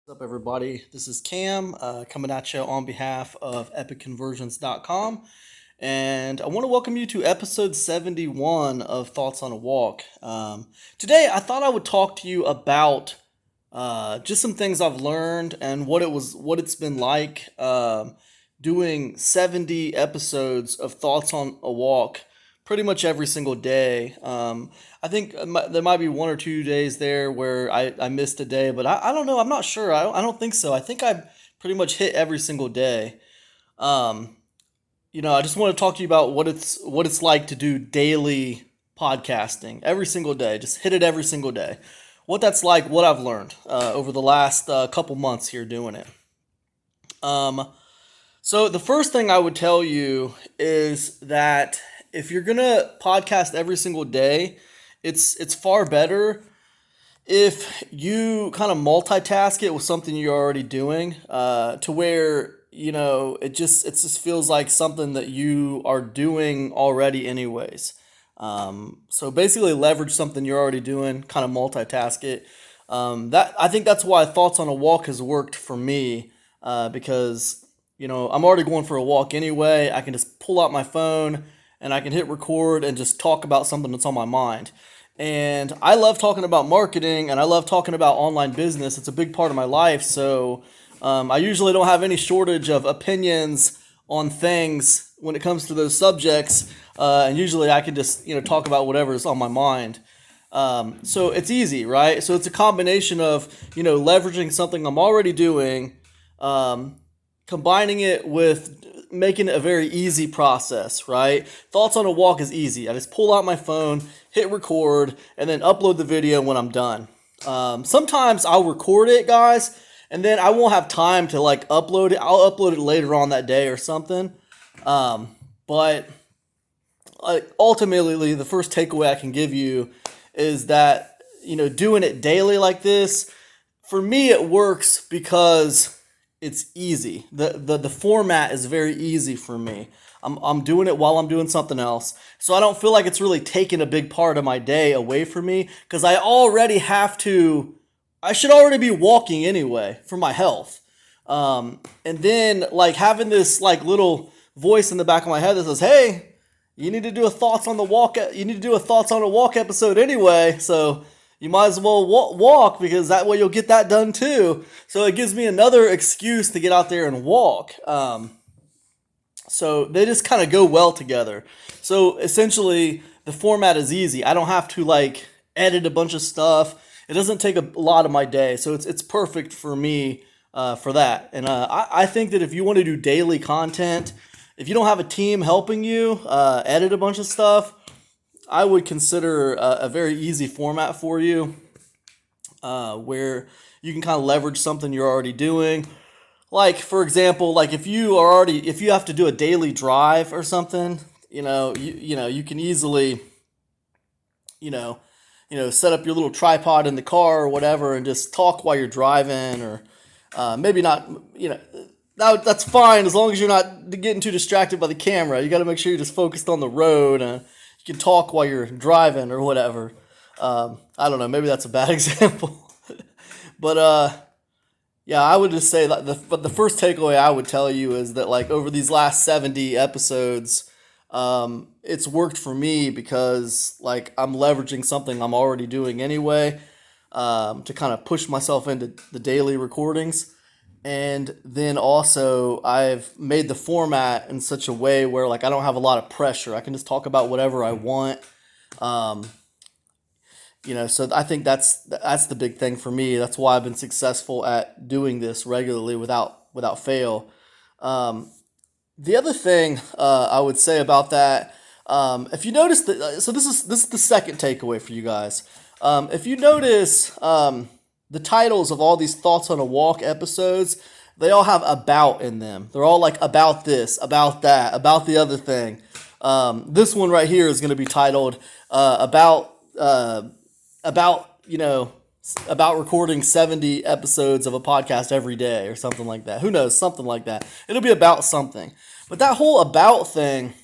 What's up, everybody? This is Cam coming at you on behalf of EpicConversions.com. And I want to welcome you to episode 71 of Thoughts on a Walk. Today, I thought I would talk to you about just some things I've learned and what it's been like doing 70 episodes of Thoughts on a Walk pretty much every single day. I think there might be 1 or 2 days there where I missed a day, but I don't know. I'm not sure. I don't think so. I think I pretty much hit every single day. Um, I just want to talk to you about what it's like to do daily podcasting every single day. Just hit it every single day. What that's like, what I've learned over the last couple months here doing it. Um, so the first thing I would tell you is that if you're gonna podcast every single day, it's far better if you kind of multitask it with something you're already doing, to where it just feels like something that you are doing already anyways. So basically, leverage something you're already doing, kind of multitask it. That I think that's why Thoughts on a Walk has worked for me, because I'm already going for a walk anyway. I can just pull out my phone and I can hit record and just talk about something that's on my mind. And I love talking about marketing and I love talking about online business. It's a big part of my life. So I usually don't have any shortage of opinions on things when it comes to those subjects. And usually I can just talk about whatever is on my mind. So it's easy, right? So it's a combination of leveraging something I'm already doing, um, combining it with making it a very easy process, right? Thoughts on a Walk is easy. I just pull out my phone, hit record, and then upload the video when I'm done. Sometimes I'll record it, guys, and then I won't have time to like upload it. I'll upload it later on that day or something. But ultimately, the first takeaway I can give you is that doing it daily like this, for me, it works because it's easy. The format is very easy for me. I'm doing it while I'm doing something else. So I don't feel like it's really taking a big part of my day away from me because I should already be walking anyway for my health. And then like having this like little voice in the back of my head that says, "Hey, you need to do a thoughts on the walk. You need to do a thoughts on a walk episode anyway." So you might as well walk because that way you'll get that done too. So it gives me another excuse to get out there and walk. So they just kind of go well together. So essentially, the format is easy. I don't have to like edit a bunch of stuff. It doesn't take a lot of my day, so it's perfect for me for that. And I think that if you want to do daily content, if you don't have a team helping you edit a bunch of stuff, I would consider a very easy format for you, where you can kind of leverage something you're already doing. Like for example, like if you have to do a daily drive or something, you can easily you know set up your little tripod in the car or whatever and just talk while you're driving, or maybe not. That's fine as long as you're not getting too distracted by the camera. You got to make sure you're just focused on the road and you can talk while you're driving or whatever. I don't know. Maybe that's a bad example, but yeah, I would just say that the first takeaway I would tell you is that like over these last 70 episodes, it's worked for me because like I'm leveraging something I'm already doing anyway, to kind of push myself into the daily recordings. And then also I've made the format in such a way where like I don't have a lot of pressure. I can just talk about whatever I want. Um, so I think that's the big thing for me. That's why I've been successful at doing this regularly without fail. Um, the other thing I would say about that, if you notice that, so this is the second takeaway for you guys. If you notice, the titles of all these Thoughts on a Walk episodes, they all have about in them. They're all like about this, about that, about the other thing. This one right here is going to be titled about about recording 70 episodes of a podcast every day or something like that. Who knows? Something like that. It'll be about something. But that whole about thing,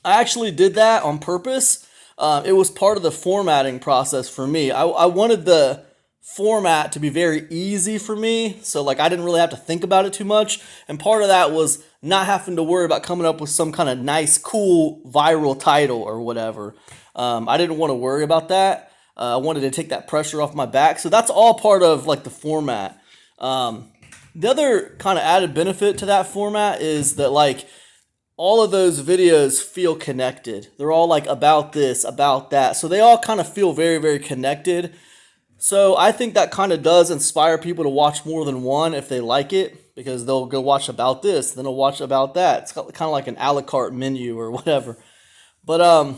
I actually did that on purpose. It was part of the formatting process for me. I wanted the format to be very easy for me. So like I didn't really have to think about it too much. And part of that was not having to worry about coming up with some kind of nice, cool, viral title or whatever. I didn't want to worry about that. I wanted to take that pressure off my back. So that's all part of like the format. The other kind of added benefit to that format is that like all of those videos feel connected. They're all like about this, about that. So they all kind of feel very, very connected. So I think that kind of does inspire people to watch more than one if they like it, because they'll go watch about this, then they'll watch about that. It's kind of like an a la carte menu or whatever. But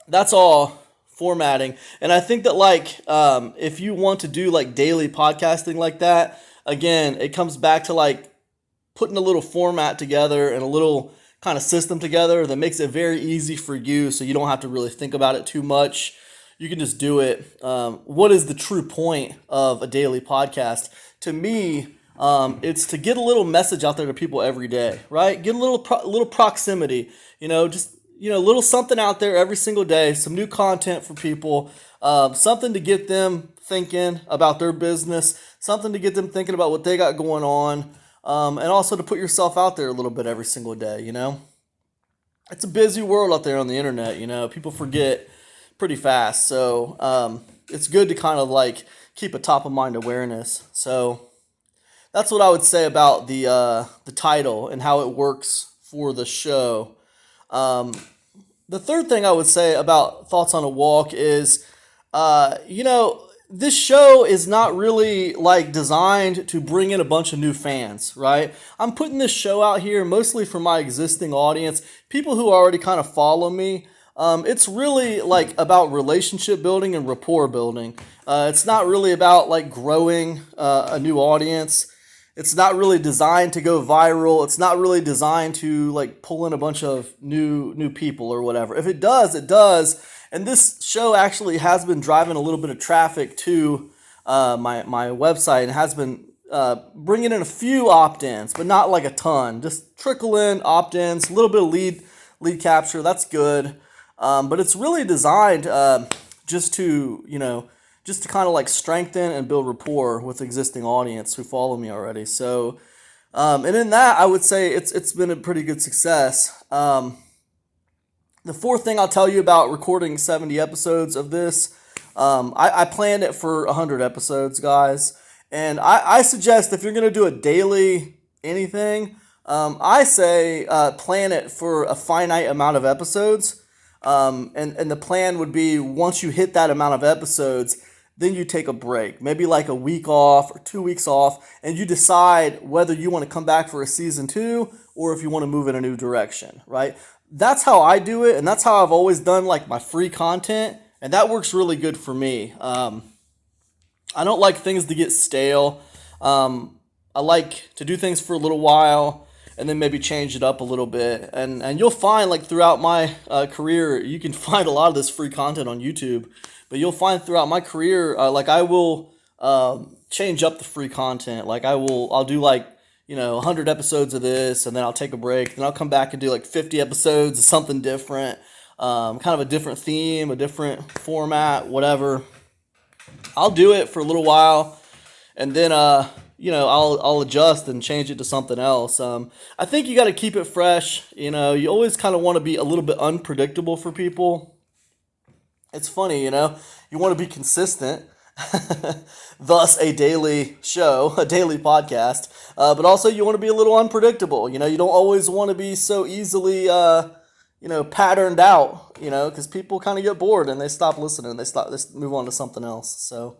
that's all formatting. And I think that like if you want to do like daily podcasting like that, again, it comes back to like putting a little format together and a little kind of system together that makes it very easy for you, so you don't have to really think about it too much. You can just do it. What is the true point of a daily podcast? To me, it's to get a little message out there to people every day, right? Get a little proximity, just little something out there every single day, some new content for people, something to get them thinking about their business, something to get them thinking about what they got going on, and also to put yourself out there a little bit every single day. It's a busy world out there on the internet. People forget pretty fast, so it's good to kind of like keep a top of mind awareness. So that's what I would say about the title and how it works for the show. The third thing I would say about Thoughts on a Walk is, this show is not really like designed to bring in a bunch of new fans, right? I'm putting this show out here mostly for my existing audience, people who already kind of follow me. It's really like about relationship building and rapport building. It's not really about like growing a new audience. It's not really designed to go viral. It's not really designed to like pull in a bunch of new people or whatever. If it does, it does. And this show actually has been driving a little bit of traffic to my website, and has been bringing in a few opt-ins, but not like a ton. Just trickle in opt-ins, a little bit of lead capture. That's good. But it's really designed just to kind of like strengthen and build rapport with existing audience who follow me already. So, and in that, I would say it's been a pretty good success. The fourth thing I'll tell you about recording 70 episodes of this, I planned it for 100 episodes, guys. And I suggest if you're going to do a daily anything, I say plan it for a finite amount of episodes. And the plan would be once you hit that amount of episodes, then you take a break, maybe like a week off or 2 weeks off, and you decide whether you want to come back for a season 2 or if you want to move in a new direction, right? That's how I do it, and that's how I've always done like my free content, and that works really good for me. I don't like things to get stale. I like to do things for a little while and then maybe change it up a little bit. And you'll find like throughout my career, you can find a lot of this free content on YouTube, but you'll find throughout my career, like I will change up the free content. Like I'll do like, 100 episodes of this, and then I'll take a break. Then I'll come back and do like 50 episodes of something different, kind of a different theme, a different format, whatever. I'll do it for a little while, and then I'll adjust and change it to something else. I think you got to keep it fresh. You always kind of want to be a little bit unpredictable for people. It's funny, you want to be consistent, thus a daily show, a daily podcast. But also you want to be a little unpredictable. You don't always want to be so easily, patterned out, because people kind of get bored and they stop listening. They move on to something else. So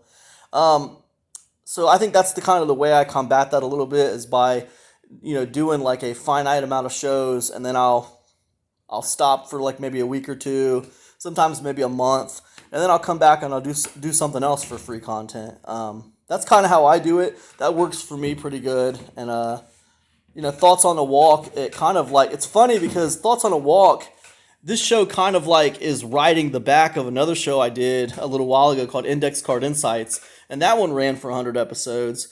I think that's the kind of the way I combat that a little bit, is by, doing like a finite amount of shows, and then I'll stop for like maybe a week or two, sometimes maybe a month, and then I'll come back and I'll do something else for free content. That's kind of how I do it. That works for me pretty good. And Thoughts on a Walk, it kind of like, it's funny because Thoughts on a Walk, this show kind of like is riding the back of another show I did a little while ago called Index Card Insights, and that one ran for 100 episodes.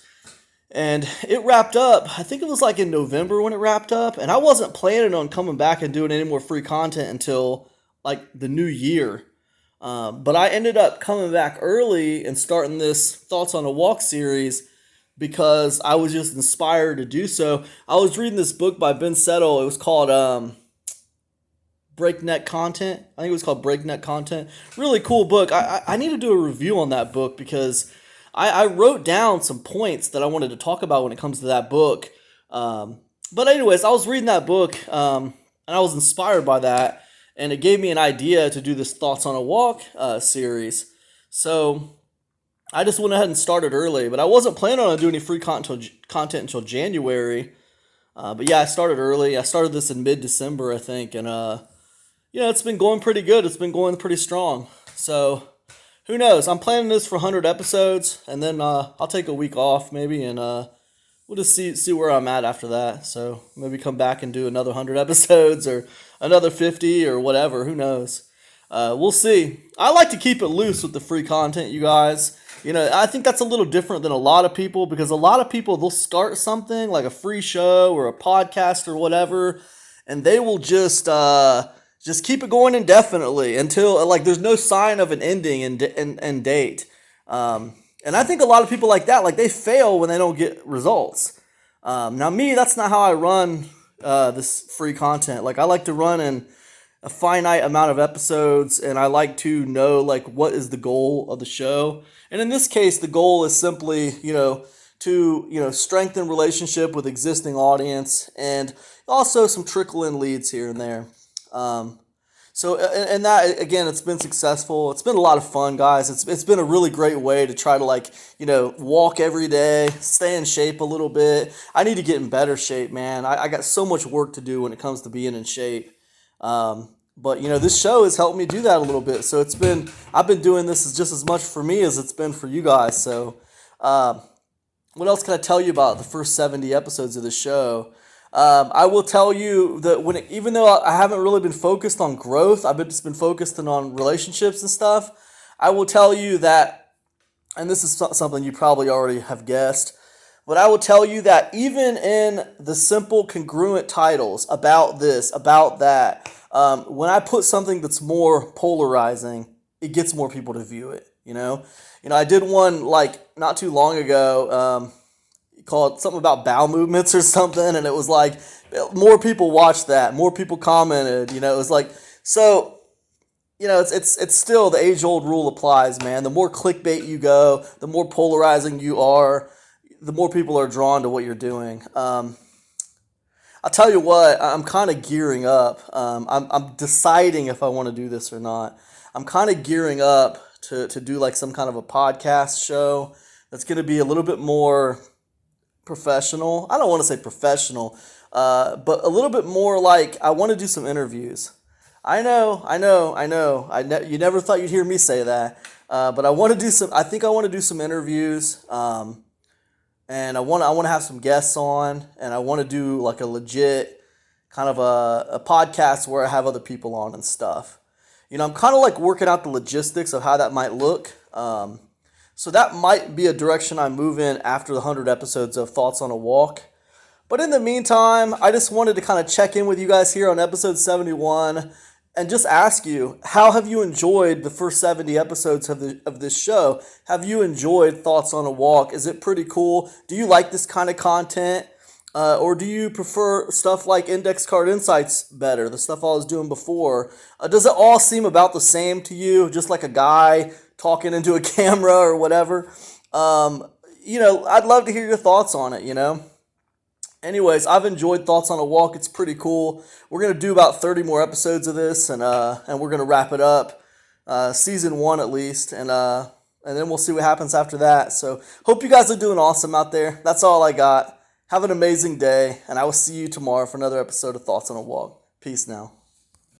And it wrapped up, I think it was like in November when it wrapped up, and I wasn't planning on coming back and doing any more free content until like the new year. But I ended up coming back early and starting this Thoughts on a Walk series because I was just inspired to do so. I was reading this book by Ben Settle. It was called Breakneck Content. I think it was called Breakneck Content. Really cool book. I need to do a review on that book because I wrote down some points that I wanted to talk about when it comes to that book. But anyways, I was reading that book and I was inspired by that. And it gave me an idea to do this Thoughts on a Walk series. So I just went ahead and started early. But I wasn't planning on doing any free content until January. But yeah, I started early. I started this in mid-December, I think. And it's been going pretty good. It's been going pretty strong. So who knows? I'm planning this for 100 episodes, and then I'll take a week off maybe, and we'll just see where I'm at after that. So maybe come back and do another 100 episodes or another 50 or whatever. Who knows? We'll see. I like to keep it loose with the free content, you guys. I think that's a little different than a lot of people because a lot of people, they'll start something like a free show or a podcast or whatever, and they will just keep it going indefinitely until like there's no sign of an ending and date. And I think a lot of people like that, like they fail when they don't get results. Now me, that's not how I run this free content. Like I like to run in a finite amount of episodes, and I like to know like what is the goal of the show. And in this case, the goal is simply, to strengthen relationship with existing audience and also some trickle in leads here and there. So and that again, it's been successful. It's been a lot of fun, guys. It's been a really great way to try to walk every day, stay in shape a little bit. I need to get in better shape, man. I got so much work to do when it comes to being in shape. But this show has helped me do that a little bit. So I've been doing this just as much for me as it's been for you guys. So what else can I tell you about the first 70 episodes of the show? I will tell you that even though I haven't really been focused on growth, I've just been focusing on relationships and stuff. I will tell you that, and this is something you probably already have guessed, but I will tell you that even in the simple congruent titles about this, about that, when I put something that's more polarizing, it gets more people to view it. I did one like not too long ago. Called something about bowel movements or something, and it was like more people watched that, more people commented. It was like so. It's still the age-old rule applies, man. The more clickbait you go, the more polarizing you are, the more people are drawn to what you're doing. I'll tell you what, I'm kind of gearing up. I'm deciding if I want to do this or not. I'm kind of gearing up to do like some kind of a podcast show that's going to be a little bit more professional. I don't want to say professional, but a little bit more like I want to do some interviews. I know. You never thought you'd hear me say that, but I want to do some. I think I want to do some interviews, and I want to have some guests on, and I want to do like a legit kind of a podcast where I have other people on and stuff. I'm kind of like working out the logistics of how that might look. So that might be a direction I move in after the 100 episodes of Thoughts on a Walk. But in the meantime, I just wanted to kind of check in with you guys here on episode 71 and just ask you, how have you enjoyed the first 70 episodes of this show? Have you enjoyed Thoughts on a Walk? Is it pretty cool? Do you like this kind of content? Or do you prefer stuff like Index Card Insights better, the stuff I was doing before? Does it all seem about the same to you, just like a guy talking into a camera or whatever? I'd love to hear your thoughts on it, Anyways, I've enjoyed Thoughts on a Walk. It's pretty cool. We're going to do about 30 more episodes of this, and we're going to wrap it up, season 1 at least, and then we'll see what happens after that. So hope you guys are doing awesome out there. That's all I got. Have an amazing day, and I will see you tomorrow for another episode of Thoughts on a Walk. Peace now.